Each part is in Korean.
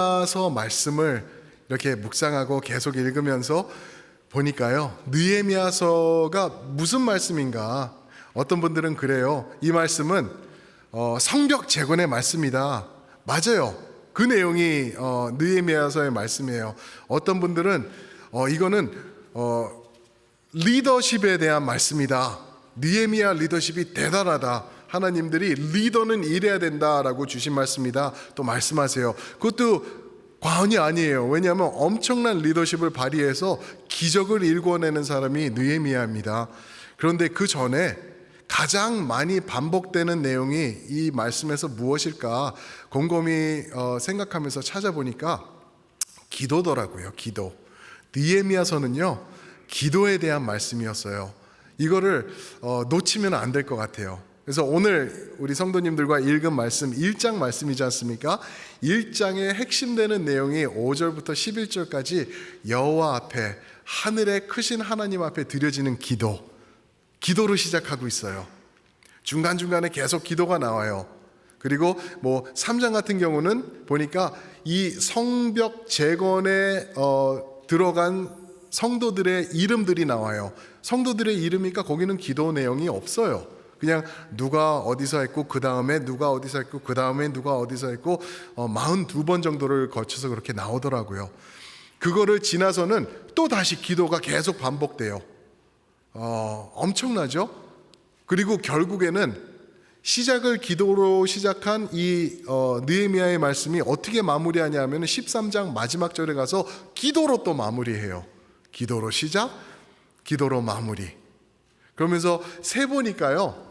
느헤미야서 말씀을 이렇게 묵상하고 계속 읽으면서 보니까요, 느헤미야서가 무슨 말씀인가? 어떤 분들은 그래요. 이 말씀은 성벽 재건의 말씀이다. 맞아요. 그 내용이 느헤미야서의 말씀이에요. 어떤 분들은 이거는 리더십에 대한 말씀이다. 느헤미야 리더십이 대단하다. 하나님들이 리더는 이래야 된다라고 주신 말씀이다. 또 말씀하세요. 그것도 과언이 아니에요. 왜냐하면 엄청난 리더십을 발휘해서 기적을 일궈내는 사람이 느헤미야입니다. 그런데 그 전에 가장 많이 반복되는 내용이 이 말씀에서 무엇일까 곰곰이 생각하면서 찾아보니까 기도더라고요. 기도. 느헤미야서는요, 기도에 대한 말씀이었어요. 이거를 놓치면 안 될 것 같아요. 그래서 오늘 우리 성도님들과 읽은 말씀 1장 말씀이지 않습니까? 1장의 핵심되는 내용이 5절부터 11절까지 여호와 앞에, 하늘의 크신 하나님 앞에 드려지는 기도로 시작하고 있어요. 중간중간에 계속 기도가 나와요. 그리고 3장 같은 경우는 보니까 이 성벽 재건에 들어간 성도들의 이름들이 나와요. 성도들의 이름이니까 거기는 기도 내용이 없어요. 그냥 누가 어디서 했고 그 다음에 누가 어디서 했고 그 다음에 누가 어디서 했고 42번 정도를 거쳐서 그렇게 나오더라고요. 그거를 지나서는 또 다시 기도가 계속 반복돼요. 엄청나죠? 그리고 결국에는 시작을 기도로 시작한 이 느헤미야의 말씀이 어떻게 마무리하냐 하면 13장 마지막 절에 가서 기도로 또 마무리해요. 기도로 시작, 기도로 마무리. 그러면서 세보니까요,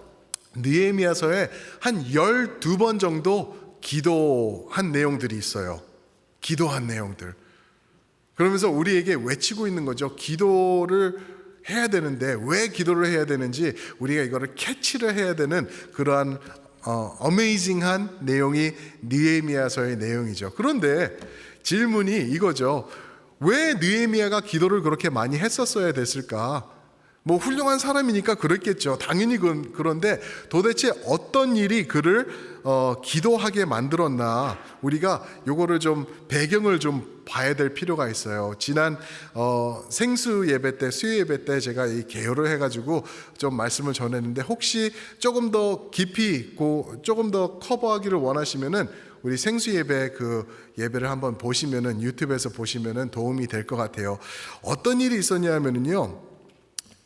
느헤미야서에 한 12번 정도 기도한 내용들이 있어요. 기도한 내용들. 그러면서 우리에게 외치고 있는 거죠. 기도를 해야 되는데 왜 기도를 해야 되는지 우리가 이거를 캐치를 해야 되는 그러한 어메이징한 내용이 느헤미야서의 내용이죠. 그런데 질문이 이거죠. 왜 느헤미야가 기도를 그렇게 많이 했었어야 됐을까? 훌륭한 사람이니까 그랬겠죠. 당연히 그런데 도대체 어떤 일이 그를 기도하게 만들었나? 우리가 요거를 좀 배경을 좀 봐야 될 필요가 있어요. 지난 생수 예배 때, 수요 예배 때 제가 이 개요를 해가지고 좀 말씀을 전했는데 혹시 조금 더 깊이 있고 조금 더 커버하기를 원하시면은 우리 생수 예배 그 예배를 한번 보시면은 유튜브에서 보시면은 도움이 될 것 같아요. 어떤 일이 있었냐면은요.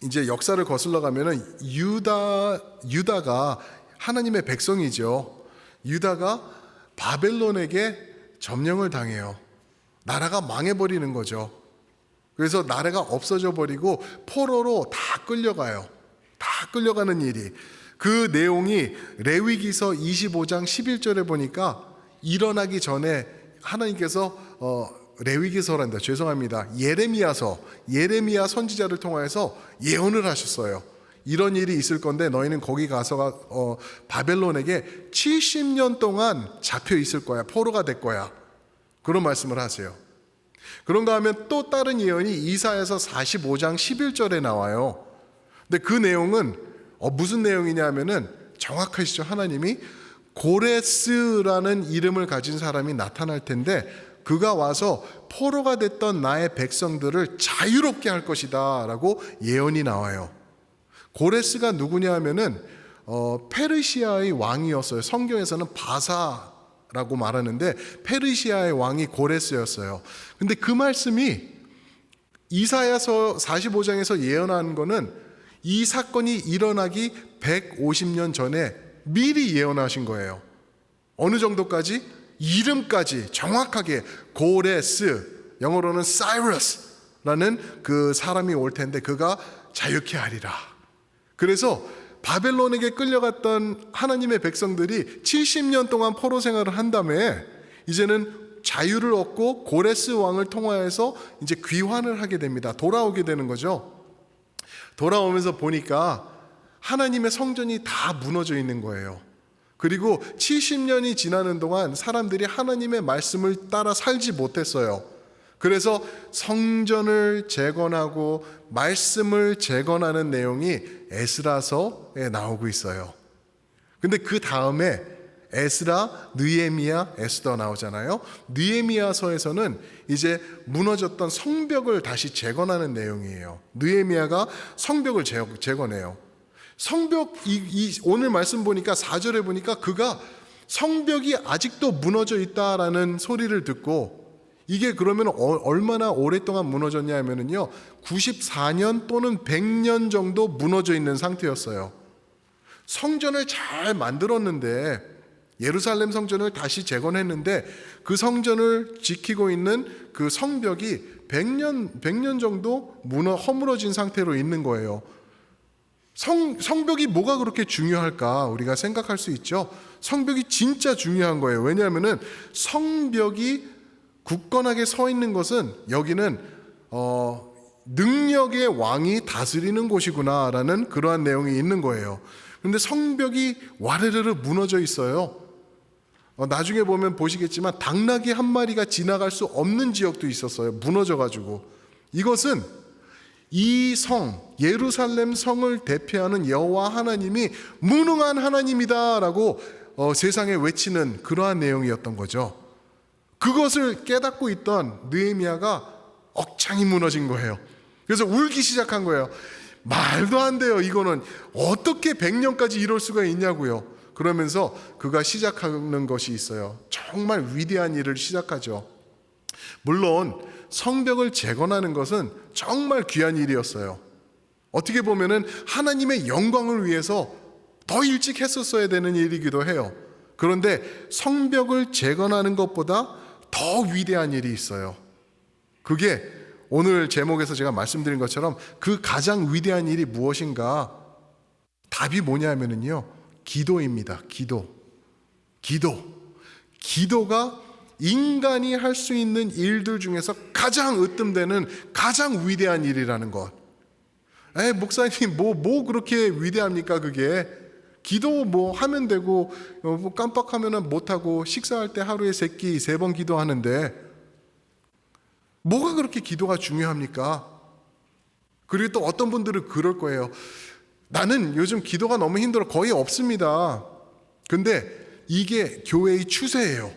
이제 역사를 거슬러 가면은 유다가 하나님의 백성이죠. 유다가 바벨론에게 점령을 당해요. 나라가 망해버리는 거죠. 그래서 나라가 없어져 버리고 포로로 다 끌려가요. 다 끌려가는 일이. 그 내용이 레위기서 25장 11절에 보니까 일어나기 전에 하나님께서 레위기서란다. 죄송합니다. 예레미야 선지자를 통해서 예언을 하셨어요. 이런 일이 있을 건데 너희는 거기 가서 바벨론에게 70년 동안 잡혀 있을 거야. 포로가 될 거야. 그런 말씀을 하세요. 그런가 하면 또 다른 예언이 이사야서 45장 11절에 나와요. 근데 그 내용은 무슨 내용이냐 하면은 정확하시죠. 하나님이 고레스라는 이름을 가진 사람이 나타날 텐데 그가 와서 포로가 됐던 나의 백성들을 자유롭게 할 것이다 라고 예언이 나와요. 고레스가 누구냐 하면은 페르시아의 왕이었어요. 성경에서는 바사라고 말하는데 페르시아의 왕이 고레스였어요. 근데 그 말씀이 이사야서 45장에서 예언한 거는 이 사건이 일어나기 150년 전에 미리 예언하신 거예요. 어느 정도까지? 이름까지 정확하게 고레스, 영어로는 사이러스라는 그 사람이 올 텐데 그가 자유케 하리라. 그래서 바벨론에게 끌려갔던 하나님의 백성들이 70년 동안 포로 생활을 한 다음에 이제는 자유를 얻고 고레스 왕을 통하여서 이제 귀환을 하게 됩니다. 돌아오게 되는 거죠. 돌아오면서 보니까 하나님의 성전이 다 무너져 있는 거예요. 그리고 70년이 지나는 동안 사람들이 하나님의 말씀을 따라 살지 못했어요. 그래서 성전을 재건하고 말씀을 재건하는 내용이 에스라서에 나오고 있어요. 근데 그 다음에 에스라, 느헤미야, 에스더 나오잖아요. 느헤미야서에서는 이제 무너졌던 성벽을 다시 재건하는 내용이에요. 느헤미야가 성벽을 재건해요. 성벽, 오늘 말씀 보니까 4절에 보니까 그가 성벽이 아직도 무너져 있다라는 소리를 듣고, 이게 그러면 얼마나 오랫동안 무너졌냐 하면은요, 94년 또는 100년 정도 무너져 있는 상태였어요. 성전을 잘 만들었는데, 예루살렘 성전을 다시 재건했는데 그 성전을 지키고 있는 그 성벽이 100년 정도 허물어진 상태로 있는 거예요. 성벽이 뭐가 그렇게 중요할까 우리가 생각할 수 있죠. 성벽이 진짜 중요한 거예요. 왜냐하면은 성벽이 굳건하게 서 있는 것은 여기는 능력의 왕이 다스리는 곳이구나라는 그러한 내용이 있는 거예요. 근데 성벽이 와르르르 무너져 있어요. 나중에 보면 보시겠지만 당나귀 한 마리가 지나갈 수 없는 지역도 있었어요. 무너져가지고. 이것은 이 성, 예루살렘 성을 대표하는 여호와 하나님이 무능한 하나님이다라고 세상에 외치는 그러한 내용이었던 거죠. 그것을 깨닫고 있던 느헤미야가 억장이 무너진 거예요. 그래서 울기 시작한 거예요. 말도 안 돼요. 이거는 어떻게 100년까지 이럴 수가 있냐고요. 그러면서 그가 시작하는 것이 있어요. 정말 위대한 일을 시작하죠. 물론 성벽을 재건하는 것은 정말 귀한 일이었어요. 어떻게 보면은 하나님의 영광을 위해서 더 일찍 했었어야 되는 일이기도 해요. 그런데 성벽을 재건하는 것보다 더 위대한 일이 있어요. 그게 오늘 제목에서 제가 말씀드린 것처럼 그 가장 위대한 일이 무엇인가? 답이 뭐냐면은요, 기도입니다. 기도가 인간이 할 수 있는 일들 중에서 가장 으뜸되는 가장 위대한 일이라는 것. 목사님 뭐 그렇게 위대합니까? 그게 기도 뭐 하면 되고 뭐 깜빡하면 못하고 식사할 때 하루에 3번 기도하는데 뭐가 그렇게 기도가 중요합니까? 그리고 또 어떤 분들은 그럴 거예요. 나는 요즘 기도가 너무 힘들어. 거의 없습니다. 근데 이게 교회의 추세예요.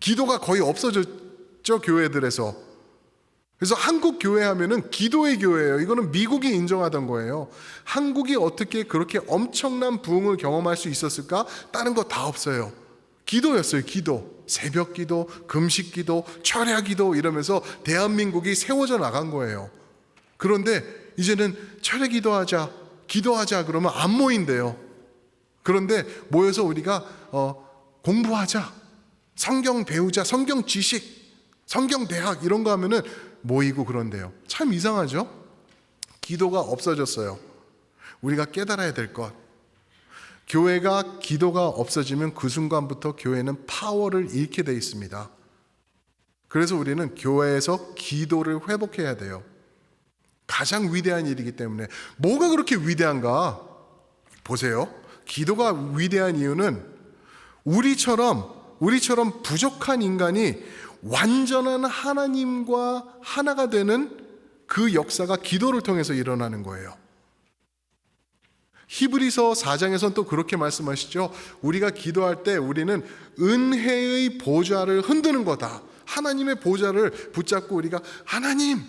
기도가 거의 없어졌죠, 교회들에서. 그래서 한국 교회 하면은 기도의 교회예요. 이거는 미국이 인정하던 거예요. 한국이 어떻게 그렇게 엄청난 부흥을 경험할 수 있었을까? 다른 거 다 없어요. 기도였어요. 기도. 새벽 기도, 금식 기도, 철야 기도 이러면서 대한민국이 세워져 나간 거예요. 그런데 이제는 철야 기도하자 그러면 안 모인대요. 그런데 모여서 우리가 공부하자, 성경 배우자, 성경 지식, 성경 대학 이런 거 하면은 모이고 그런데요. 참 이상하죠? 기도가 없어졌어요. 우리가 깨달아야 될 것. 교회가 기도가 없어지면 그 순간부터 교회는 파워를 잃게 돼 있습니다. 그래서 우리는 교회에서 기도를 회복해야 돼요. 가장 위대한 일이기 때문에. 뭐가 그렇게 위대한가? 보세요. 기도가 위대한 이유는 우리처럼 부족한 인간이 완전한 하나님과 하나가 되는 그 역사가 기도를 통해서 일어나는 거예요. 히브리서 4장에서는 또 그렇게 말씀하시죠. 우리가 기도할 때 우리는 은혜의 보좌를 흔드는 거다. 하나님의 보좌를 붙잡고 우리가 하나님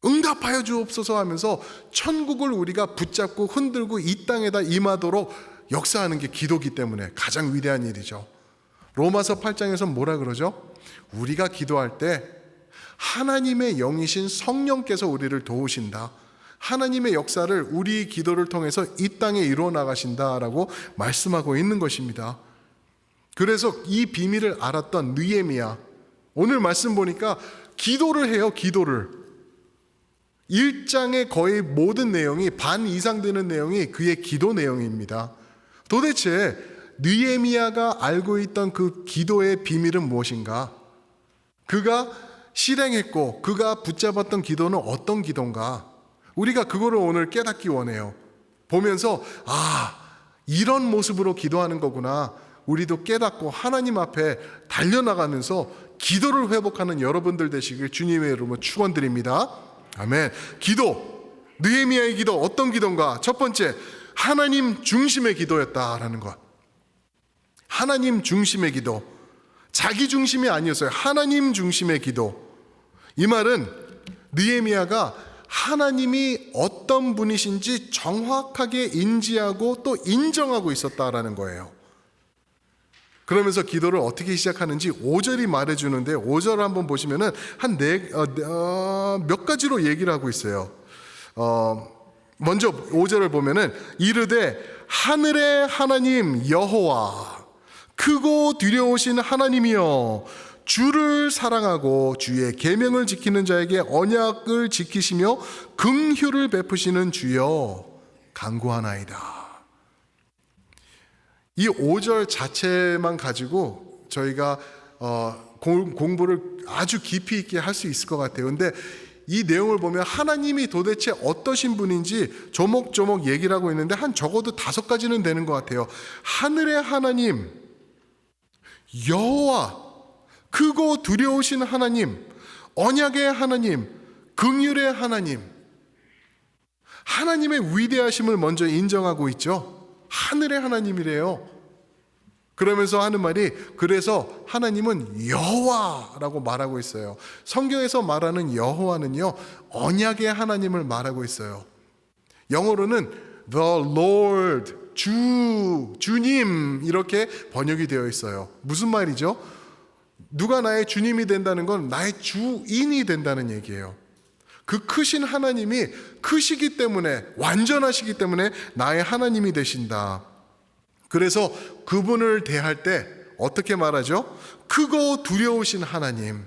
응답하여 주옵소서 하면서 천국을 우리가 붙잡고 흔들고 이 땅에다 임하도록 역사하는 게 기도기 때문에 가장 위대한 일이죠. 로마서 8장에서는 뭐라 그러죠? 우리가 기도할 때 하나님의 영이신 성령께서 우리를 도우신다. 하나님의 역사를 우리 기도를 통해서 이 땅에 이루어 나가신다라고 말씀하고 있는 것입니다. 그래서 이 비밀을 알았던 느헤미야, 오늘 말씀 보니까 기도를 해요. 기도를 1장의 거의 모든 내용이 반 이상 되는 내용이 그의 기도 내용입니다. 도대체 느헤미야가 알고 있던 그 기도의 비밀은 무엇인가? 그가 실행했고 그가 붙잡았던 기도는 어떤 기도인가? 우리가 그거를 오늘 깨닫기 원해요. 보면서 이런 모습으로 기도하는 거구나. 우리도 깨닫고 하나님 앞에 달려나가면서 기도를 회복하는 여러분들 되시길 주님의 이름으로 축원드립니다. 아멘. 기도, 느헤미야의 기도 어떤 기도인가? 첫 번째, 하나님 중심의 기도였다라는 것. 하나님 중심의 기도. 자기 중심이 아니었어요. 하나님 중심의 기도. 이 말은 느헤미야가 하나님이 어떤 분이신지 정확하게 인지하고 또 인정하고 있었다라는 거예요. 그러면서 기도를 어떻게 시작하는지 5절이 말해주는데 5절을 한번 보시면은 몇 가지로 얘기를 하고 있어요. 먼저 5절을 보면은 이르되 하늘의 하나님 여호와 크고 두려우신 하나님이여 주를 사랑하고 주의 계명을 지키는 자에게 언약을 지키시며 긍휼을 베푸시는 주여 간구하나이다. 이 5절 자체만 가지고 저희가 공부를 아주 깊이 있게 할 수 있을 것 같아요. 근데 이 내용을 보면 하나님이 도대체 어떠신 분인지 조목조목 얘기를 하고 있는데 한 적어도 5가지는 되는 것 같아요. 하늘의 하나님 여호와 크고 두려우신 하나님, 언약의 하나님, 긍휼의 하나님, 하나님의 위대하심을 먼저 인정하고 있죠. 하늘의 하나님이래요. 그러면서 하는 말이 그래서 하나님은 여호와라고 말하고 있어요. 성경에서 말하는 여호와는요 언약의 하나님을 말하고 있어요. 영어로는 The Lord, 주님 이렇게 번역이 되어 있어요. 무슨 말이죠? 누가 나의 주님이 된다는 건 나의 주인이 된다는 얘기예요. 그 크신 하나님이 크시기 때문에 완전하시기 때문에 나의 하나님이 되신다. 그래서 그분을 대할 때 어떻게 말하죠? 크고 두려우신 하나님.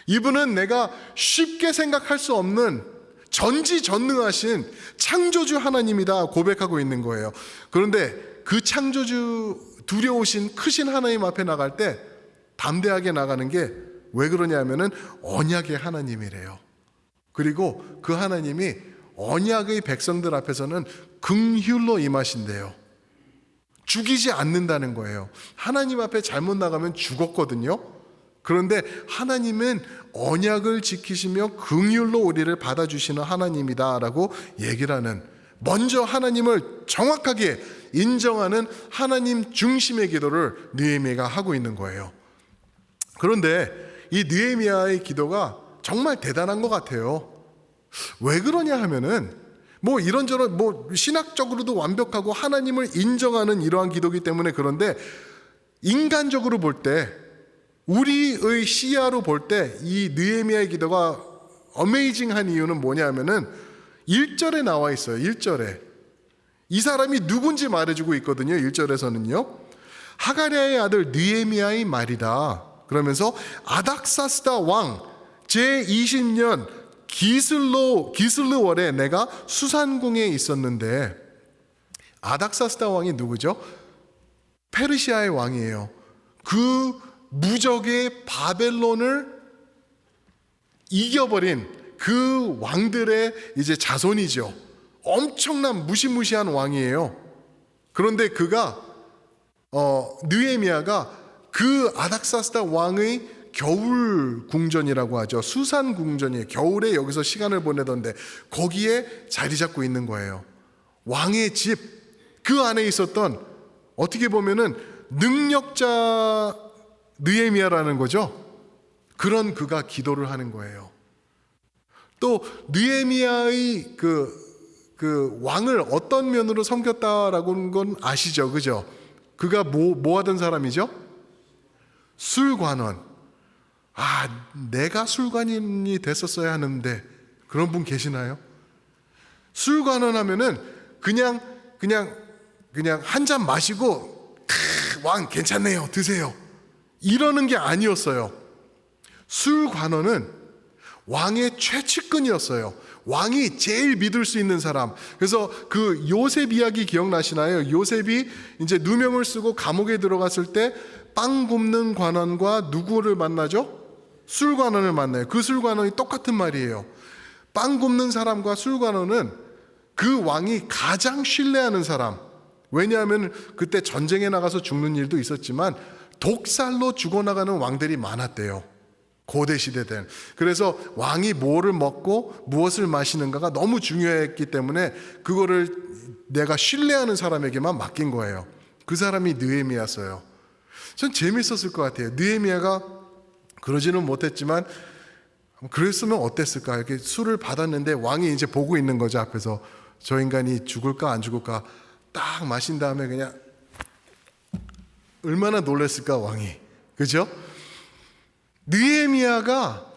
이분은 내가 쉽게 생각할 수 없는 전지전능하신 창조주 하나님이다 고백하고 있는 거예요. 그런데 그 창조주 두려우신 크신 하나님 앞에 나갈 때 담대하게 나가는 게 왜 그러냐 하면은 언약의 하나님이래요. 그리고 그 하나님이 언약의 백성들 앞에서는 긍휼로 임하신대요. 죽이지 않는다는 거예요. 하나님 앞에 잘못 나가면 죽었거든요. 그런데 하나님은 언약을 지키시며 긍휼로 우리를 받아주시는 하나님이다라고 얘기를 하는, 먼저 하나님을 정확하게 인정하는 하나님 중심의 기도를 느헤미야가 하고 있는 거예요. 그런데 이 느헤미야의 기도가 정말 대단한 것 같아요. 왜 그러냐 하면은 이런저런 신학적으로도 완벽하고 하나님을 인정하는 이러한 기도이기 때문에 그런데 인간적으로 볼 때 우리의 시야로 볼 때 이 느헤미야의 기도가 어메이징한 이유는 뭐냐 하면은 1절에 나와 있어요. 1절에 이 사람이 누군지 말해주고 있거든요. 1절에서는요 하가랴의 아들 느헤미야의 말이다. 그러면서 아닥사스다 왕 제20년 기슬르월에 내가 수산궁에 있었는데, 아닥사스다 왕이 누구죠? 페르시아의 왕이에요. 그 무적의 바벨론을 이겨버린 그 왕들의 이제 자손이죠. 엄청난 무시무시한 왕이에요. 그런데 그가 느헤미야가 그 아닥사스다 왕의 겨울 궁전이라고 하죠. 수산 궁전이에요. 겨울에 여기서 시간을 보내던데 거기에 자리 잡고 있는 거예요. 왕의 집, 그 안에 있었던 어떻게 보면은 능력자 느헤미야라는 거죠. 그런 그가 기도를 하는 거예요. 또 느헤미야의 그 왕을 어떤 면으로 섬겼다라고 하는 건 아시죠? 그죠? 그가 뭐 하던 사람이죠? 술관원. 내가 술관원이 됐었어야 하는데 그런 분 계시나요? 술관원 하면은 그냥 한 잔 마시고 왕 괜찮네요 드세요 이러는 게 아니었어요. 술관원은 왕의 최측근이었어요. 왕이 제일 믿을 수 있는 사람. 그래서 그 요셉 이야기 기억나시나요? 요셉이 이제 누명을 쓰고 감옥에 들어갔을 때 빵 굽는 관원과 누구를 만나죠? 술관원을 만나요. 그 술관원이 똑같은 말이에요. 빵 굽는 사람과 술관원은 그 왕이 가장 신뢰하는 사람. 왜냐하면 그때 전쟁에 나가서 죽는 일도 있었지만 독살로 죽어나가는 왕들이 많았대요. 고대 시대 때. 그래서 왕이 뭐를 먹고 무엇을 마시는가가 너무 중요했기 때문에 그거를 내가 신뢰하는 사람에게만 맡긴 거예요. 그 사람이 느헤미야였어요. 전 재밌었을 것 같아요. 느헤미야가 그러지는 못했지만 그랬으면 어땠을까? 이렇게 술을 받았는데 왕이 이제 보고 있는 거죠. 앞에서 저 인간이 죽을까 안 죽을까 딱 마신 다음에 그냥 얼마나 놀랐을까 왕이. 그죠? 느헤미야가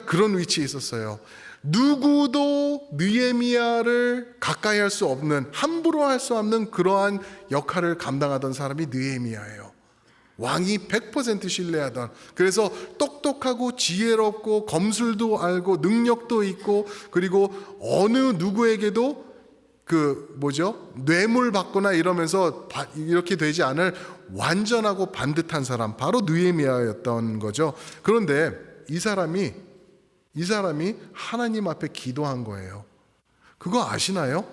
그런 위치에 있었어요. 누구도 느헤미야를 가까이 할 수 없는, 함부로 할 수 없는 그러한 역할을 감당하던 사람이 느헤미야예요. 왕이 100% 신뢰하던, 그래서 똑똑하고 지혜롭고 검술도 알고 능력도 있고, 그리고 어느 누구에게도 뇌물 받거나 이러면서 이렇게 되지 않을 완전하고 반듯한 사람, 바로 느헤미야였던 거죠. 그런데 이 사람이 하나님 앞에 기도한 거예요. 그거 아시나요?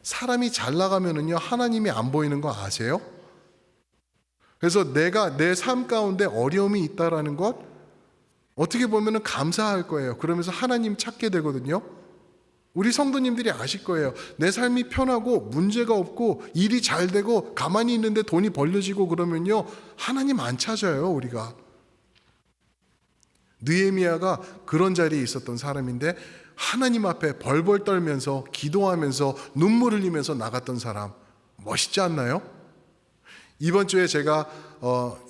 사람이 잘 나가면은요, 하나님이 안 보이는 거 아세요? 그래서 내가 내 삶 가운데 어려움이 있다라는 것 어떻게 보면은 감사할 거예요. 그러면서 하나님 찾게 되거든요. 우리 성도님들이 아실 거예요. 내 삶이 편하고 문제가 없고 일이 잘 되고 가만히 있는데 돈이 벌려지고 그러면요, 하나님 안 찾아요, 우리가. 느헤미야가 그런 자리에 있었던 사람인데 하나님 앞에 벌벌 떨면서 기도하면서 눈물 흘리면서 나갔던 사람, 멋있지 않나요? 이번 주에 제가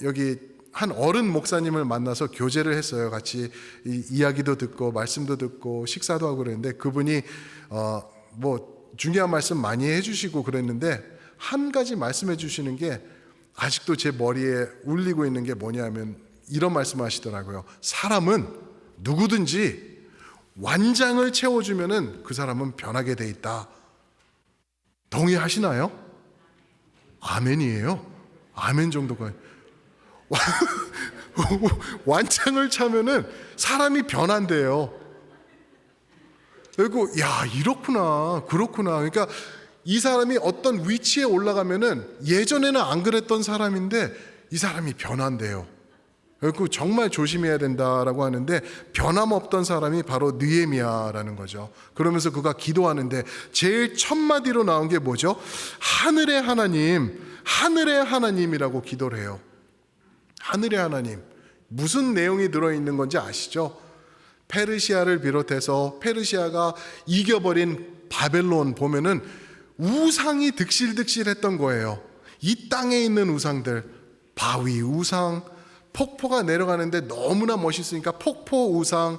여기 한 어른 목사님을 만나서 교제를 했어요. 같이 이야기도 듣고 말씀도 듣고 식사도 하고 그랬는데, 그분이 중요한 말씀 많이 해주시고 그랬는데, 한 가지 말씀해 주시는 게 아직도 제 머리에 울리고 있는 게 뭐냐면 이런 말씀하시더라고요. 사람은 누구든지 완장을 채워주면은 그 사람은 변하게 돼 있다. 동의하시나요? 아멘이에요. 아멘 정도가. 완장을 차면은 사람이 변한대요. 그리고 이렇구나, 그렇구나. 그러니까 이 사람이 어떤 위치에 올라가면은 예전에는 안 그랬던 사람인데 이 사람이 변한대요. 그리고 정말 조심해야 된다라고 하는데, 변함없던 사람이 바로 느헤미야라는 거죠. 그러면서 그가 기도하는데 제일 첫 마디로 나온 게 뭐죠? 하늘의 하나님, 하늘의 하나님이라고 기도를 해요. 하늘의 하나님. 무슨 내용이 들어있는 건지 아시죠? 페르시아를 비롯해서 페르시아가 이겨버린 바벨론 보면은 우상이 득실득실했던 거예요. 이 땅에 있는 우상들, 바위 우상, 폭포가 내려가는데 너무나 멋있으니까 폭포 우상,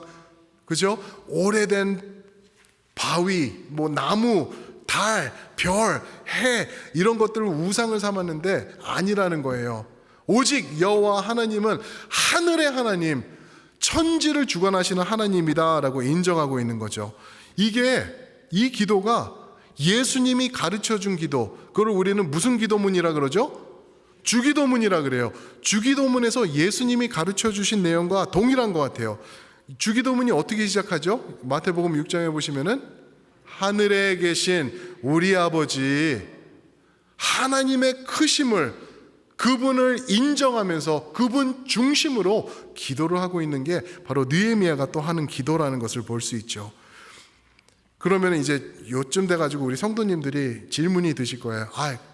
그죠? 오래된 바위, 나무, 달, 별, 해, 이런 것들을 우상을 삼았는데 아니라는 거예요. 오직 여호와 하나님은 하늘의 하나님, 천지를 주관하시는 하나님이다라고 인정하고 있는 거죠. 이 기도가 예수님이 가르쳐 준 기도, 그걸 우리는 무슨 기도문이라 그러죠? 주기도문이라 그래요. 주기도문에서 예수님이 가르쳐 주신 내용과 동일한 것 같아요. 주기도문이 어떻게 시작하죠? 마태복음 6장에 보시면은 하늘에 계신 우리 아버지, 하나님의 크심을, 그분을 인정하면서 그분 중심으로 기도를 하고 있는 게 바로 느헤미야가 또 하는 기도라는 것을 볼 수 있죠. 그러면 이제 요쯤 돼가지고 우리 성도님들이 질문이 드실 거예요.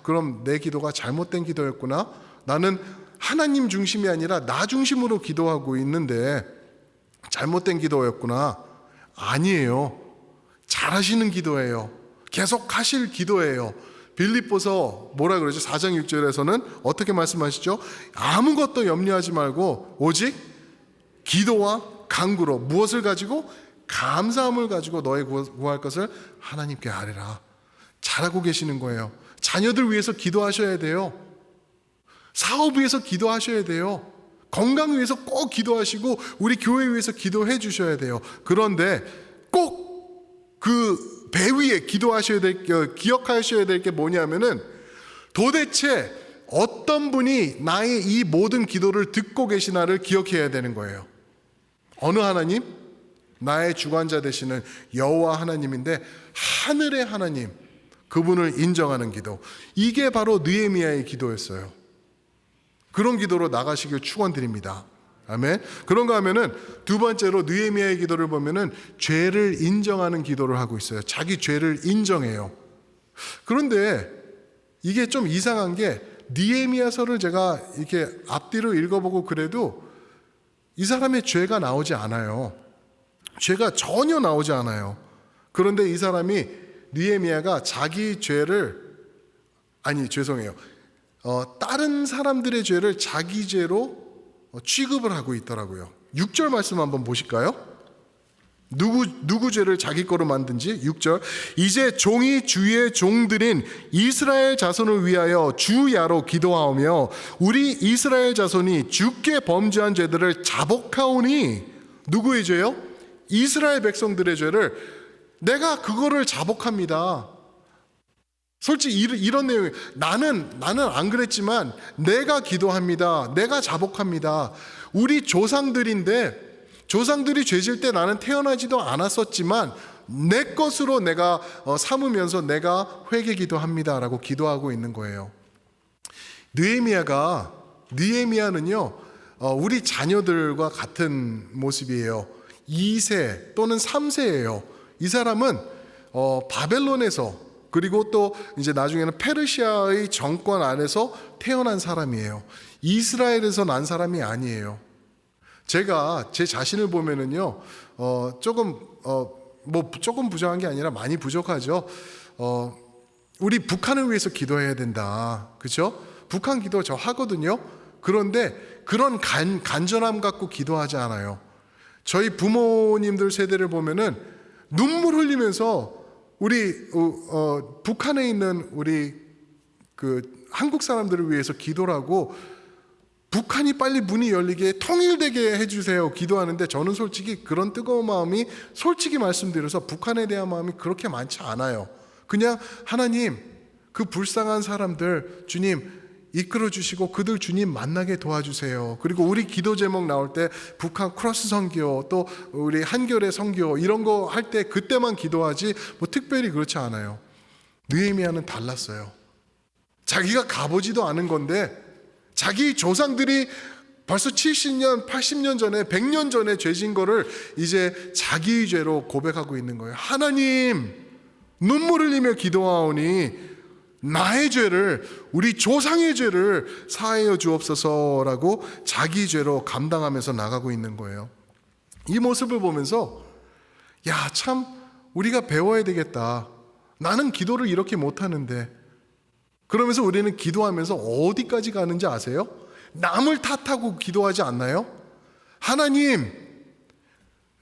그럼 내 기도가 잘못된 기도였구나. 나는 하나님 중심이 아니라 나 중심으로 기도하고 있는데 잘못된 기도였구나. 아니에요. 잘하시는 기도예요. 계속 하실 기도예요. 빌립보서 뭐라 그러죠? 4장 6절에서는 어떻게 말씀하시죠? 아무것도 염려하지 말고 오직 기도와 간구로, 무엇을 가지고? 감사함을 가지고 너의 구할 것을 하나님께 아뢰라. 잘하고 계시는 거예요. 자녀들 위해서 기도하셔야 돼요. 사업 위해서 기도하셔야 돼요. 건강 위해서 꼭 기도하시고 우리 교회 위해서 기도해 주셔야 돼요. 그런데 꼭 그 배 위에 기억하셔야 될 게 뭐냐면은, 도대체 어떤 분이 나의 이 모든 기도를 듣고 계시나를 기억해야 되는 거예요. 어느 하나님? 나의 주관자 되시는 여호와 하나님인데, 하늘의 하나님, 그분을 인정하는 기도. 이게 바로 느헤미야의 기도였어요. 그런 기도로 나가시길 축원드립니다. 아멘. 그런가 하면은 두 번째로 느헤미야의 기도를 보면은 죄를 인정하는 기도를 하고 있어요. 자기 죄를 인정해요. 그런데 이게 좀 이상한 게 느헤미야서를 제가 이렇게 앞뒤로 읽어보고 그래도 이 사람의 죄가 나오지 않아요. 죄가 전혀 나오지 않아요. 그런데 이 사람이 느헤미야가 자기 죄를 다른 사람들의 죄를 자기 죄로 취급을 하고 있더라고요. 6절 말씀 한번 보실까요? 누구 죄를 자기 거로 만든지. 6절, 이제 종이 주의 종들인 이스라엘 자손을 위하여 주야로 기도하오며 우리 이스라엘 자손이 주께 범죄한 죄들을 자복하오니. 누구의 죄요? 이스라엘 백성들의 죄를 내가 그거를 자복합니다. 솔직히 이런 내용이 나는 안 그랬지만 내가 기도합니다. 내가 자복합니다. 우리 조상들인데 조상들이 죄질 때 나는 태어나지도 않았었지만 내 것으로 내가 삼으면서 내가 회개 기도합니다라고 기도하고 있는 거예요. 느헤미야는요 우리 자녀들과 같은 모습이에요. 2세 또는 3세예요. 이 사람은 바벨론에서 그리고 또 이제 나중에는 페르시아의 정권 안에서 태어난 사람이에요. 이스라엘에서 난 사람이 아니에요. 제가 제 자신을 보면은요, 조금 부족한 게 아니라 많이 부족하죠. 우리 북한을 위해서 기도해야 된다. 그렇죠? 북한 기도 저 하거든요. 그런데 그런 간절함 갖고 기도하지 않아요. 저희 부모님들 세대를 보면은 눈물 흘리면서 우리 북한에 있는 우리 한국 사람들을 위해서 기도를 하고 북한이 빨리 문이 열리게 통일되게 해주세요 기도하는데 저는 솔직히 그런 뜨거운 마음이 솔직히 말씀드려서 북한에 대한 마음이 그렇게 많지 않아요. 그냥 하나님 그 불쌍한 사람들 주님 이끌어 주시고 그들 주님 만나게 도와주세요. 그리고 우리 기도 제목 나올 때 북한 크로스 선교 또 우리 한겨레 선교 이런 거 할 때 그때만 기도하지 뭐 특별히 그렇지 않아요. 느헤미야는 달랐어요. 자기가 가보지도 않은 건데 자기 조상들이 벌써 70년, 80년 전에 100년 전에 죄진 거를 이제 자기 죄로 고백하고 있는 거예요. 하나님 눈물 흘리며 기도하오니 나의 죄를 우리 조상의 죄를 사하여 주옵소서라고 자기 죄로 감당하면서 나가고 있는 거예요. 이 모습을 보면서 야, 참 우리가 배워야 되겠다. 나는 기도를 이렇게 못하는데 그러면서 우리는 기도하면서 어디까지 가는지 아세요? 남을 탓하고 기도하지 않나요? 하나님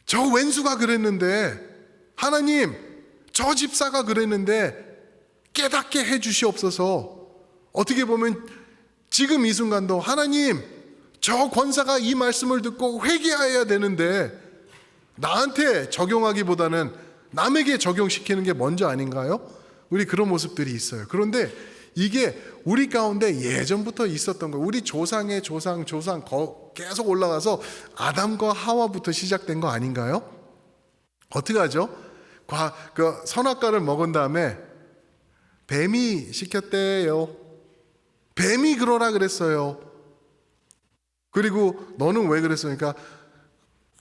저 왼수가 그랬는데 하나님 저 집사가 그랬는데 깨닫게 해주시옵소서. 어떻게 보면 지금 이 순간도 하나님 저 권사가 이 말씀을 듣고 회개해야 되는데 나한테 적용하기보다는 남에게 적용시키는 게 먼저 아닌가요? 우리 그런 모습들이 있어요. 그런데 이게 우리 가운데 예전부터 있었던 거예요. 우리 조상의 조상 계속 올라가서 아담과 하와부터 시작된 거 아닌가요? 어떻게 하죠? 그 선악과를 먹은 다음에 뱀이 시켰대요. 뱀이 그러라 그랬어요. 그리고 너는 왜 그랬으니까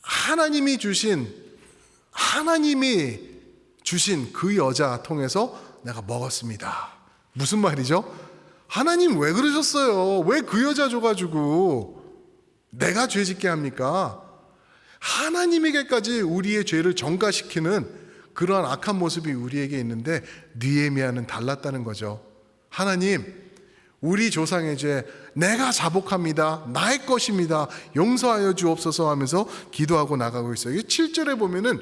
하나님이 주신 그 여자 통해서 내가 먹었습니다. 무슨 말이죠? 하나님 왜 그러셨어요? 왜 그 여자 줘가지고 내가 죄 짓게 합니까? 하나님에게까지 우리의 죄를 전가시키는 그러한 악한 모습이 우리에게 있는데 느헤미야는 달랐다는 거죠. 하나님 우리 조상의 죄 내가 자복합니다. 나의 것입니다. 용서하여 주옵소서 하면서 기도하고 나가고 있어요. 7절에 보면은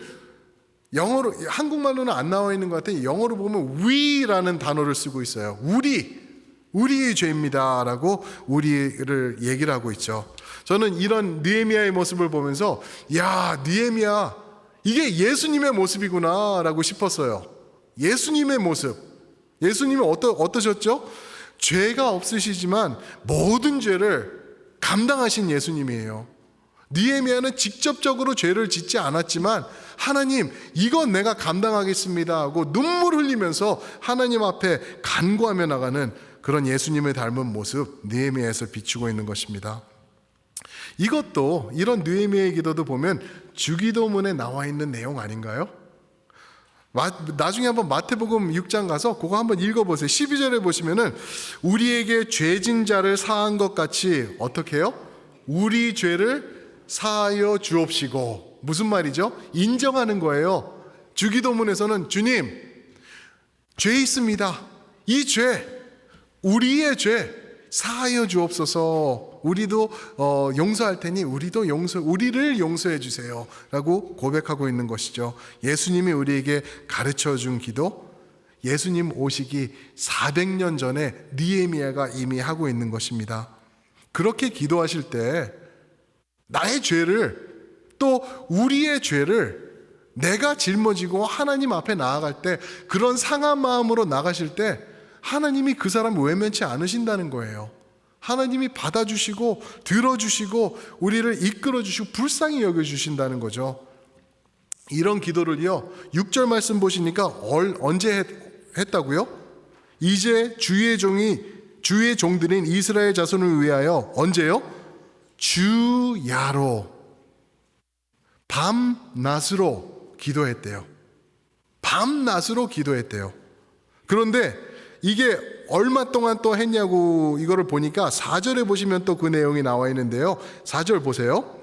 영어로 한국말로는 안 나와 있는 것 같아요. 영어로 보면 we라는 단어를 쓰고 있어요. 우리의 죄입니다라고 우리를 얘기를 하고 있죠. 저는 이런 느헤미야의 모습을 보면서 야 느헤미야 이게 예수님의 모습이구나라고 싶었어요. 예수님의 모습. 예수님은 어떠셨죠? 죄가 없으시지만 모든 죄를 감당하신 예수님이에요. 느헤미야는 직접적으로 죄를 짓지 않았지만 하나님 이건 내가 감당하겠습니다 하고 눈물 흘리면서 하나님 앞에 간구하며 나가는 그런 예수님을 닮은 모습 느헤미야에서 비추고 있는 것입니다. 이것도 이런 느헤미야의 기도도 보면 주기도문에 나와 있는 내용 아닌가요? 나중에 한번 마태복음 6장 가서 그거 한번 읽어보세요. 12절에 보시면은 우리에게 죄진 자를 사한 것 같이 어떻게 해요? 우리 죄를 사하여 주옵시고. 무슨 말이죠? 인정하는 거예요. 주기도문에서는 주님, 죄 있습니다. 이 죄, 우리의 죄 사하여 주옵소서. 우리도 용서할 테니 우리를 용서해 주세요 라고 고백하고 있는 것이죠. 예수님이 우리에게 가르쳐 준 기도, 예수님 오시기 400년 전에 느헤미야가 이미 하고 있는 것입니다. 그렇게 기도하실 때 나의 죄를, 또 우리의 죄를 내가 짊어지고 하나님 앞에 나아갈 때, 그런 상한 마음으로 나가실 때 하나님이 그 사람 외면치 않으신다는 거예요. 하나님이 받아주시고 들어주시고 우리를 이끌어주시고 불쌍히 여겨주신다는 거죠. 이런 기도를요, 6절 말씀 보시니까 언제 했다고요? 이제 주의 종들인 이스라엘 자손을 위하여 언제요? 주야로, 밤낮으로 기도했대요. 밤낮으로 기도했대요. 그런데 이게 얼마 동안 또 했냐고 이거를 보니까 4절에 보시면 또 그 내용이 나와 있는데요. 4절 보세요.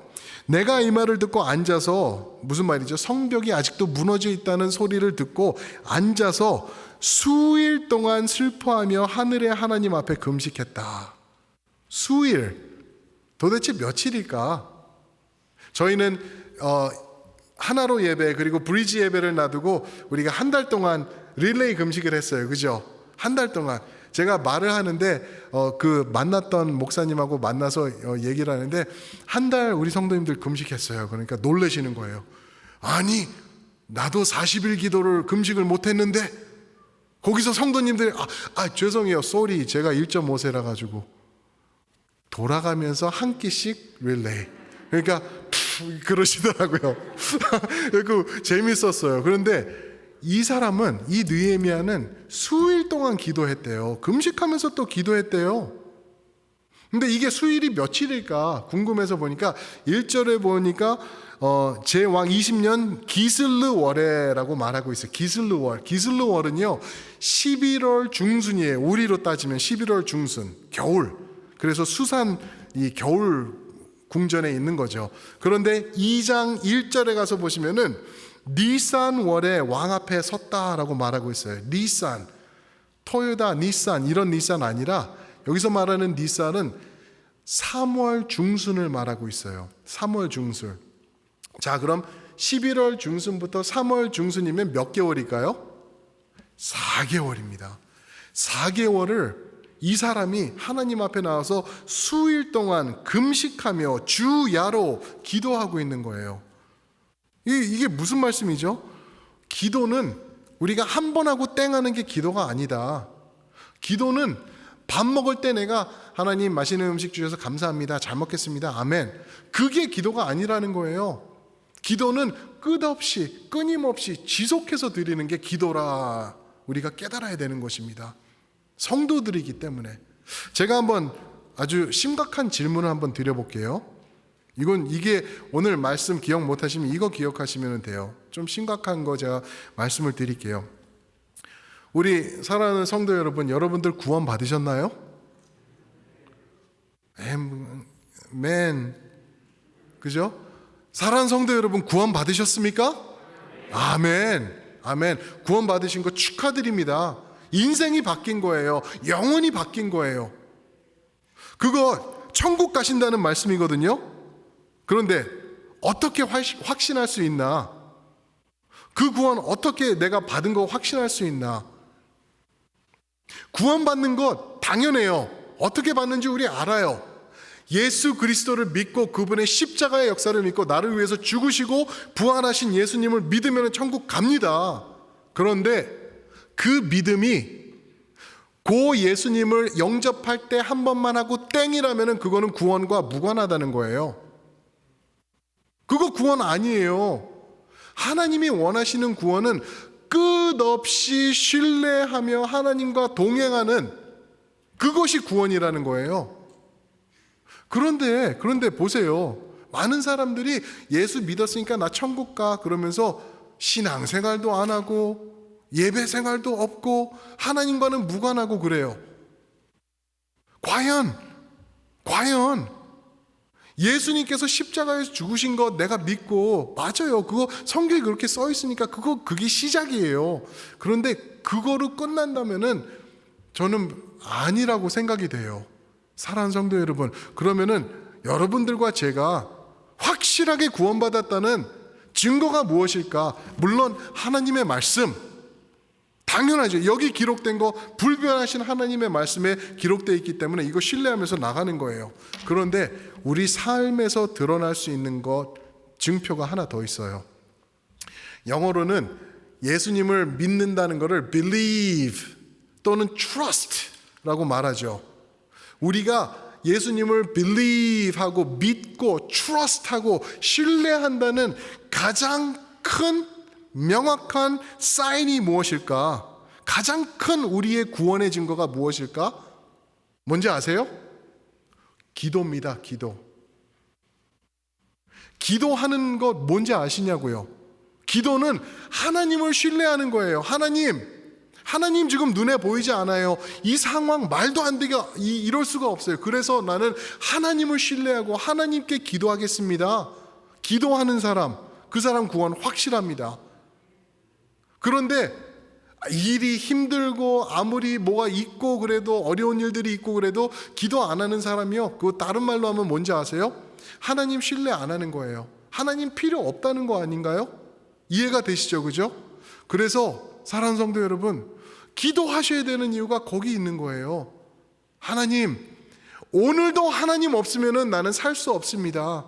내가 이 말을 듣고 앉아서, 무슨 말이죠? 성벽이 아직도 무너져 있다는 소리를 듣고 앉아서 수일 동안 슬퍼하며 하늘의 하나님 앞에 금식했다. 수일, 도대체 며칠일까? 저희는 하나로 예배 그리고 브리지 예배를 놔두고 우리가 한 달 동안 릴레이 금식을 했어요. 그죠? 한 달 동안 제가 말을 하는데 그 만났던 목사님하고 만나서 얘기를 하는데 한 달 우리 성도님들 금식했어요. 그러니까 놀라시는 거예요. 아니 나도 40일 기도를 금식을 못했는데, 거기서 성도님들이 죄송해요, 쏘리, 제가 1.5세라 가지고 돌아가면서 한 끼씩 릴레이, 그러니까 그러시더라고요. 그 재밌었어요. 그런데 이 사람은, 이 느헤미야는 수일 동안 기도했대요. 금식하면서 또 기도했대요. 근데 이게 수일이 며칠일까 궁금해서 보니까 1절에 보니까 제왕 20년 기슬르월에라고 말하고 있어요. 기슬르월. 기슬르월은요 11월 중순이에요. 우리로 따지면 11월 중순, 겨울. 그래서 수산, 이 겨울 궁전에 있는 거죠. 그런데 2장 1절에 가서 보시면은 니산 월에 왕 앞에 섰다라고 말하고 있어요. 니산, 토요다, 니산, 이런 니산 아니라 여기서 말하는 니산은 3월 중순을 말하고 있어요. 3월 중순. 자, 그럼 11월 중순부터 3월 중순이면 몇 개월일까요? 4개월입니다. 4개월을 이 사람이 하나님 앞에 나와서 수일 동안 금식하며 주야로 기도하고 있는 거예요. 이게 무슨 말씀이죠? 기도는 우리가 한 번 하고 땡 하는 게 기도가 아니다. 기도는 밥 먹을 때 내가 하나님 맛있는 음식 주셔서 감사합니다, 잘 먹겠습니다, 아멘, 그게 기도가 아니라는 거예요. 기도는 끝없이 끊임없이 지속해서 드리는 게 기도라 우리가 깨달아야 되는 것입니다. 성도들이기 때문에. 제가 한번 아주 심각한 질문을 한번 드려볼게요. 이게 오늘 말씀 기억 못하시면 이거 기억하시면 돼요. 좀 심각한 거 제가 말씀을 드릴게요. 우리 사랑하는 성도 여러분, 여러분들 구원 받으셨나요? 아멘. 그죠? 사랑하는 성도 여러분, 구원 받으셨습니까? 아멘. 아멘. 구원 받으신 거 축하드립니다. 인생이 바뀐 거예요. 영원히 바뀐 거예요. 그거 천국 가신다는 말씀이거든요. 그런데 어떻게 확신할 수 있나? 그 구원 어떻게 내가 받은 거 확신할 수 있나? 구원받는 것 당연해요. 어떻게 받는지 우리 알아요. 예수 그리스도를 믿고 그분의 십자가의 역사를 믿고 나를 위해서 죽으시고 부활하신 예수님을 믿으면 천국 갑니다. 그런데 그 믿음이 고 예수님을 영접할 때 한 번만 하고 땡이라면 그거는 구원과 무관하다는 거예요. 그거 구원 아니에요. 하나님이 원하시는 구원은 끝없이 신뢰하며 하나님과 동행하는 그것이 구원이라는 거예요. 그런데 보세요. 많은 사람들이 예수 믿었으니까 나 천국 가 그러면서 신앙생활도 안 하고 예배생활도 없고 하나님과는 무관하고 그래요. 과연 예수님께서 십자가에서 죽으신 거 내가 믿고, 맞아요, 그거 성경에 그렇게 써 있으니까 그게 시작이에요. 그런데 그거로 끝난다면은 저는 아니라고 생각이 돼요. 사랑하는 성도 여러분, 그러면은 여러분들과 제가 확실하게 구원받았다는 증거가 무엇일까? 물론 하나님의 말씀, 당연하죠. 여기 기록된 거 불변하신 하나님의 말씀에 기록되어 있기 때문에 이거 신뢰하면서 나가는 거예요. 그런데 우리 삶에서 드러날 수 있는 것, 증표가 하나 더 있어요. 영어로는 예수님을 믿는다는 것을 believe 또는 trust라고 말하죠. 우리가 예수님을 believe하고 믿고 trust하고 신뢰한다는 가장 큰 명확한 사인이 무엇일까? 가장 큰 우리의 구원의 증거가 무엇일까? 뭔지 아세요? 기도입니다. 기도하는 것 뭔지 아시냐고요? 기도는 하나님을 신뢰하는 거예요. 하나님 지금 눈에 보이지 않아요. 이 상황 말도 안 되게 이럴 수가 없어요. 그래서 나는 하나님을 신뢰하고 하나님께 기도하겠습니다. 기도하는 사람, 그 사람 구원 확실합니다. 그런데 일이 힘들고 아무리 뭐가 있고 그래도 어려운 일들이 있고 그래도 기도 안 하는 사람이요, 그거 다른 말로 하면 뭔지 아세요? 하나님 신뢰 안 하는 거예요. 하나님 필요 없다는 거 아닌가요? 이해가 되시죠? 그죠? 그래서 사랑하는 성도 여러분, 기도하셔야 되는 이유가 거기 있는 거예요. 하나님, 오늘도 하나님 없으면 나는 살 수 없습니다.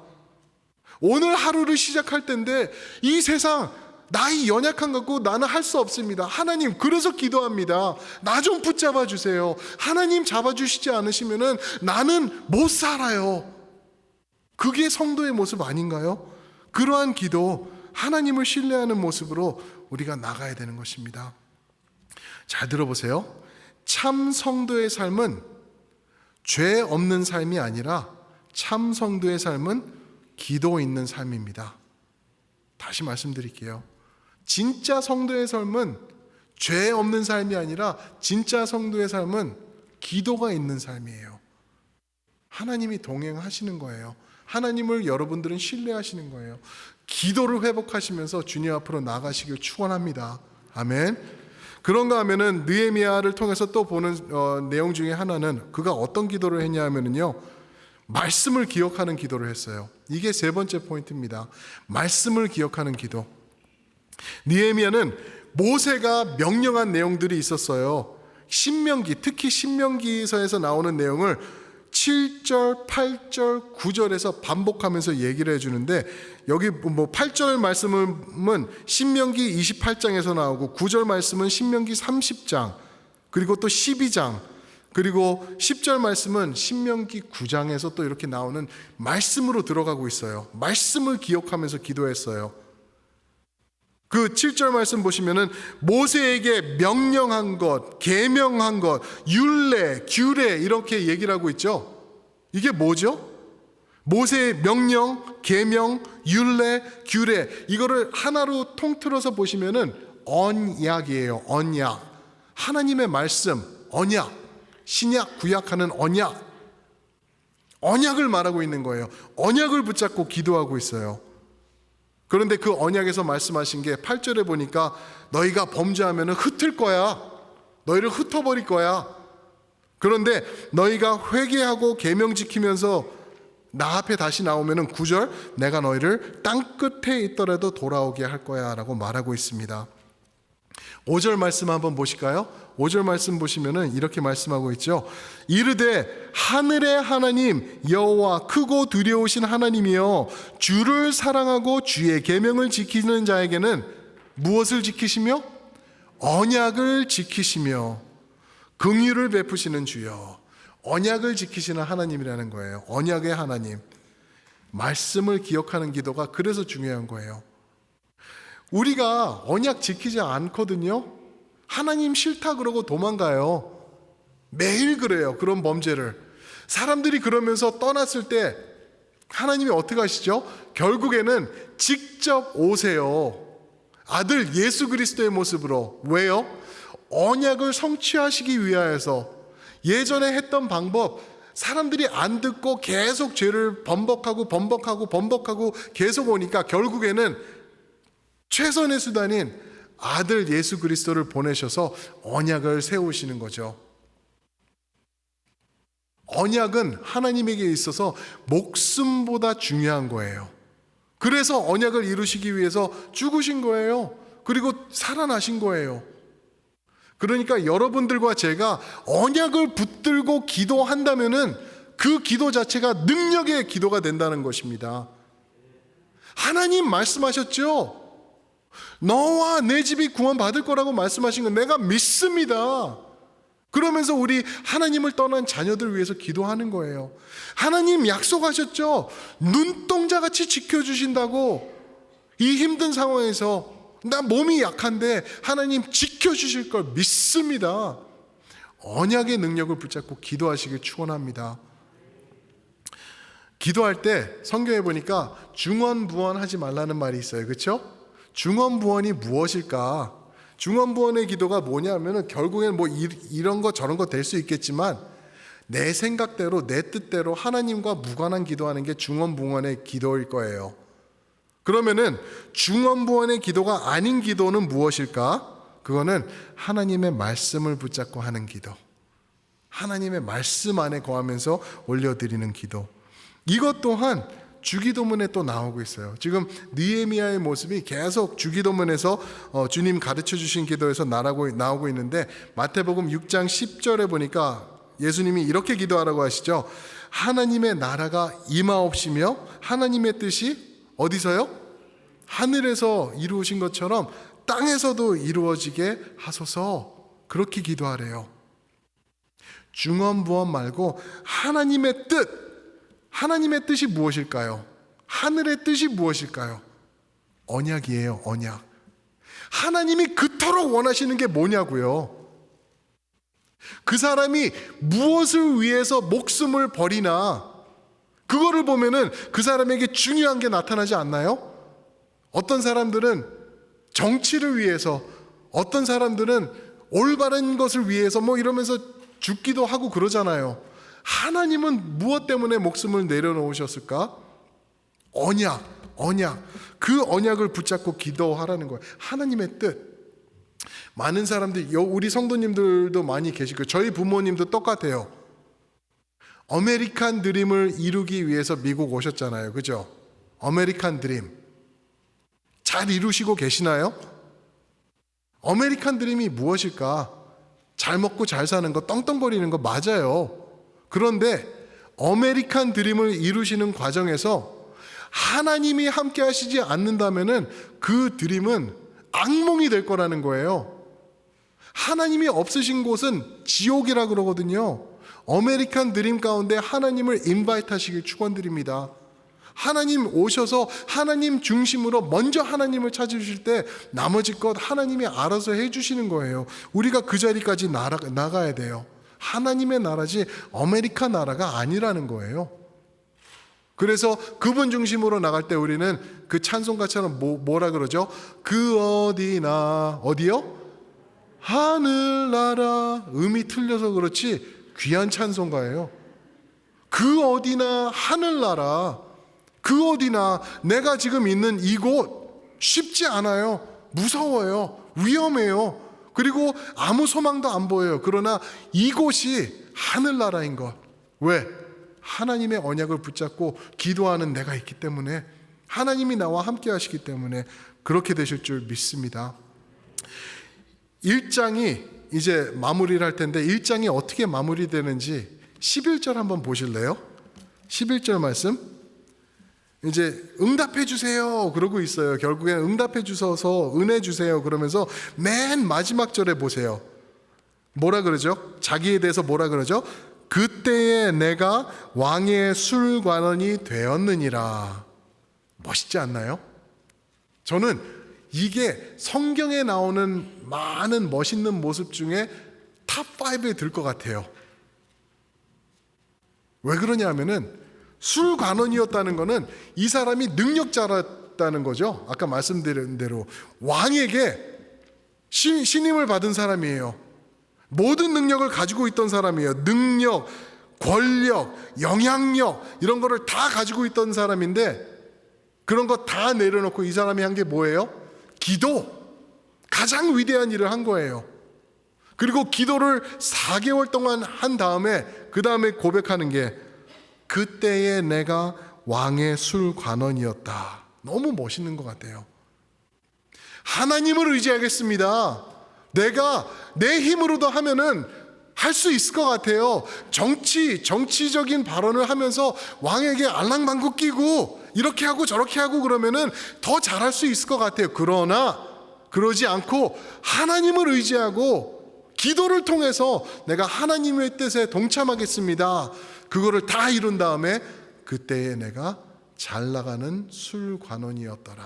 오늘 하루를 시작할 때인데 이 세상 나이 연약한 것 갖고 나는 할 수 없습니다. 하나님, 그래서 기도합니다. 나 좀 붙잡아 주세요. 하나님 잡아주시지 않으시면 나는 못 살아요. 그게 성도의 모습 아닌가요? 그러한 기도, 하나님을 신뢰하는 모습으로 우리가 나가야 되는 것입니다. 잘 들어보세요. 참 성도의 삶은 죄 없는 삶이 아니라 참 성도의 삶은 기도 있는 삶입니다. 다시 말씀드릴게요. 진짜 성도의 삶은 죄 없는 삶이 아니라 진짜 성도의 삶은 기도가 있는 삶이에요. 하나님이 동행하시는 거예요. 하나님을 여러분들은 신뢰하시는 거예요. 기도를 회복하시면서 주님 앞으로 나가시길 축원합니다. 아멘. 그런가 하면은 느헤미야를 통해서 또 보는 내용 중에 하나는 그가 어떤 기도를 했냐 하면은요, 말씀을 기억하는 기도를 했어요. 이게 세 번째 포인트입니다. 말씀을 기억하는 기도. 느헤미야는 모세가 명령한 내용들이 있었어요. 신명기, 특히 신명기서에서 나오는 내용을 7절, 8절, 9절에서 반복하면서 얘기를 해주는데, 여기 8절 말씀은 신명기 28장에서 나오고 9절 말씀은 신명기 30장, 그리고 또 12장, 그리고 10절 말씀은 신명기 9장에서 또 이렇게 나오는 말씀으로 들어가고 있어요. 말씀을 기억하면서 기도했어요. 그 7절 말씀 보시면은 모세에게 명령한 것, 계명한 것, 율례, 규례 이렇게 얘기를 하고 있죠. 이게 뭐죠? 모세의 명령, 계명, 율례, 규례, 이거를 하나로 통틀어서 보시면은 언약이에요. 언약. 하나님의 말씀, 언약. 신약, 구약하는 언약. 언약을 말하고 있는 거예요. 언약을 붙잡고 기도하고 있어요. 그런데 그 언약에서 말씀하신 게 8절에 보니까 너희가 범죄하면 흩을 거야. 너희를 흩어버릴 거야. 그런데 너희가 회개하고 계명 지키면서 나 앞에 다시 나오면 9절, 내가 너희를 땅 끝에 있더라도 돌아오게 할 거야 라고 말하고 있습니다. 5절 말씀 한번 보실까요? 5절 말씀 보시면은 이렇게 말씀하고 있죠. 이르되 하늘의 하나님 여호와 크고 두려우신 하나님이여, 주를 사랑하고 주의 계명을 지키는 자에게는 무엇을 지키시며 언약을 지키시며 긍휼을 베푸시는 주여. 언약을 지키시는 하나님이라는 거예요. 언약의 하나님. 말씀을 기억하는 기도가 그래서 중요한 거예요. 우리가 언약 지키지 않거든요. 하나님 싫다 그러고 도망가요. 매일 그래요. 그런 범죄를. 사람들이 그러면서 떠났을 때 하나님이 어떻게 하시죠? 결국에는 직접 오세요. 아들 예수 그리스도의 모습으로. 왜요? 언약을 성취하시기 위하여서. 예전에 했던 방법, 사람들이 안 듣고 계속 죄를 번복하고 계속 오니까 결국에는 최선의 수단인 아들 예수 그리스도를 보내셔서 언약을 세우시는 거죠. 언약은 하나님에게 있어서 목숨보다 중요한 거예요. 그래서 언약을 이루시기 위해서 죽으신 거예요. 그리고 살아나신 거예요. 그러니까 여러분들과 제가 언약을 붙들고 기도한다면은 그 기도 자체가 능력의 기도가 된다는 것입니다. 하나님 말씀하셨죠. 너와 내 집이 구원받을 거라고 말씀하신 건 내가 믿습니다. 그러면서 우리 하나님을 떠난 자녀들 위해서 기도하는 거예요. 하나님 약속하셨죠. 눈동자같이 지켜주신다고. 이 힘든 상황에서 나 몸이 약한데 하나님 지켜주실 걸 믿습니다. 언약의 능력을 붙잡고 기도하시길 축원합니다. 기도할 때 성경에 보니까 중언부언하지 말라는 말이 있어요. 그렇죠? 중언부언이 무엇일까? 중언부언의 기도가 뭐냐면은 결국엔 뭐 이런 거 저런 거 될 수 있겠지만 내 생각대로 내 뜻대로 하나님과 무관한 기도하는 게 중언부언의 기도일 거예요. 그러면은 중언부언의 기도가 아닌 기도는 무엇일까? 그거는 하나님의 말씀을 붙잡고 하는 기도. 하나님의 말씀 안에 거하면서 올려드리는 기도. 이것 또한 주기도문에 또 나오고 있어요. 지금 느헤미야의 모습이 계속 주기도문에서 주님 가르쳐 주신 기도에서 나오고 있는데 마태복음 6장 10절에 보니까 예수님이 이렇게 기도하라고 하시죠. 하나님의 나라가 임하옵시며 하나님의 뜻이 어디서요? 하늘에서 이루어진 것처럼 땅에서도 이루어지게 하소서. 그렇게 기도하래요. 중언부언 말고 하나님의 뜻. 하나님의 뜻이 무엇일까요? 하늘의 뜻이 무엇일까요? 언약이에요. 언약. 하나님이 그토록 원하시는 게 뭐냐고요? 그 사람이 무엇을 위해서 목숨을 버리나 그거를 보면은 그 사람에게 중요한 게 나타나지 않나요? 어떤 사람들은 정치를 위해서, 어떤 사람들은 올바른 것을 위해서 뭐 이러면서 죽기도 하고 그러잖아요. 하나님은 무엇 때문에 목숨을 내려놓으셨을까? 언약. 그 언약을 붙잡고 기도하라는 거예요. 하나님의 뜻. 많은 사람들이, 우리 성도님들도 많이 계시고 저희 부모님도 똑같아요. 아메리칸 드림을 이루기 위해서 미국 오셨잖아요. 그죠? 아메리칸 드림. 잘 이루시고 계시나요? 아메리칸 드림이 무엇일까? 잘 먹고 잘 사는 거, 떵떵거리는 거 맞아요. 그런데 아메리칸 드림을 이루시는 과정에서 하나님이 함께 하시지 않는다면은 그 드림은 악몽이 될 거라는 거예요. 하나님이 없으신 곳은 지옥이라 그러거든요. 아메리칸 드림 가운데 하나님을 인바이트 하시길 축원드립니다. 하나님 오셔서 하나님 중심으로 먼저 하나님을 찾으실 때 나머지 것 하나님이 알아서 해주시는 거예요. 우리가 그 자리까지 나가야 돼요. 하나님의 나라지 아메리카 나라가 아니라는 거예요. 그래서 그분 중심으로 나갈 때 우리는 그 찬송가처럼 뭐라 그러죠? 그 어디나 어디요? 하늘나라. 음이 틀려서 그렇지 귀한 찬송가예요. 그 어디나 하늘나라. 그 어디나 내가 지금 있는 이곳 쉽지 않아요. 무서워요. 위험해요. 그리고 아무 소망도 안 보여요. 그러나 이곳이 하늘나라인 것. 왜? 하나님의 언약을 붙잡고 기도하는 내가 있기 때문에, 하나님이 나와 함께 하시기 때문에 그렇게 되실 줄 믿습니다. 1장이 이제 마무리를 할 텐데 1장이 어떻게 마무리되는지 11절 한번 보실래요? 11절 말씀. 이제 응답해 주세요 그러고 있어요. 결국엔 응답해 주셔서 은혜 주세요 그러면서 맨 마지막 절에 보세요. 뭐라 그러죠? 자기에 대해서 뭐라 그러죠? 그때에 내가 왕의 술관원이 되었느니라. 멋있지 않나요? 저는 이게 성경에 나오는 많은 멋있는 모습 중에 탑5에 들 것 같아요. 왜 그러냐 하면은 술관원이었다는 것은 이 사람이 능력자라 받았다는 거죠. 아까 말씀드린 대로 왕에게 신임을 받은 사람이에요. 모든 능력을 가지고 있던 사람이에요. 능력, 권력, 영향력 이런 거를 다 가지고 있던 사람인데 그런 거 다 내려놓고 이 사람이 한 게 뭐예요? 기도. 가장 위대한 일을 한 거예요. 그리고 기도를 4개월 동안 한 다음에 그 다음에 고백하는 게 그때에 내가 왕의 술관원이었다. 너무 멋있는 것 같아요. 하나님을 의지하겠습니다. 내가 내 힘으로도 하면은 할 수 있을 것 같아요. 정치적인 발언을 하면서 왕에게 알랑방구 끼고 이렇게 하고 저렇게 하고 그러면은 더 잘할 수 있을 것 같아요. 그러나 그러지 않고 하나님을 의지하고 기도를 통해서 내가 하나님의 뜻에 동참하겠습니다. 그거를 다 이룬 다음에 그때에 내가 잘 나가는 술관원이었더라.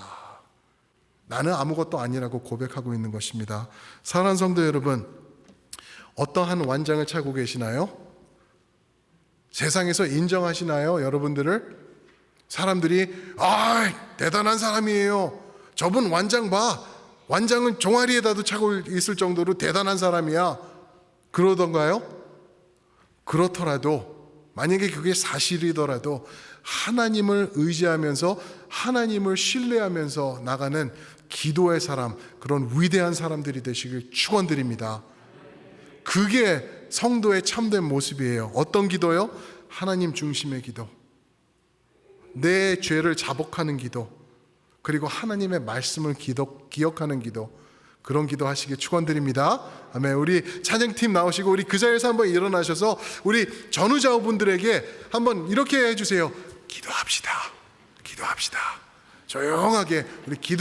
나는 아무것도 아니라고 고백하고 있는 것입니다. 사랑하는 성도 여러분, 어떠한 완장을 차고 계시나요? 세상에서 인정하시나요? 여러분들을? 사람들이 대단한 사람이에요. 저분 완장 봐. 완장은 종아리에다도 차고 있을 정도로 대단한 사람이야. 그러던가요? 그렇더라도 만약에 그게 사실이더라도 하나님을 의지하면서 하나님을 신뢰하면서 나가는 기도의 사람, 그런 위대한 사람들이 되시길 축원드립니다. 그게 성도의 참된 모습이에요. 어떤 기도요? 하나님 중심의 기도, 내 죄를 자복하는 기도, 그리고 하나님의 말씀을 기억하는 기도, 그런 기도 하시길 축원드립니다. 아멘. 우리 찬양팀 나오시고 우리 그 자리에서 한번 일어나셔서 우리 전우자우분들에게 한번 이렇게 해주세요. 기도합시다. 조용하게 우리 기도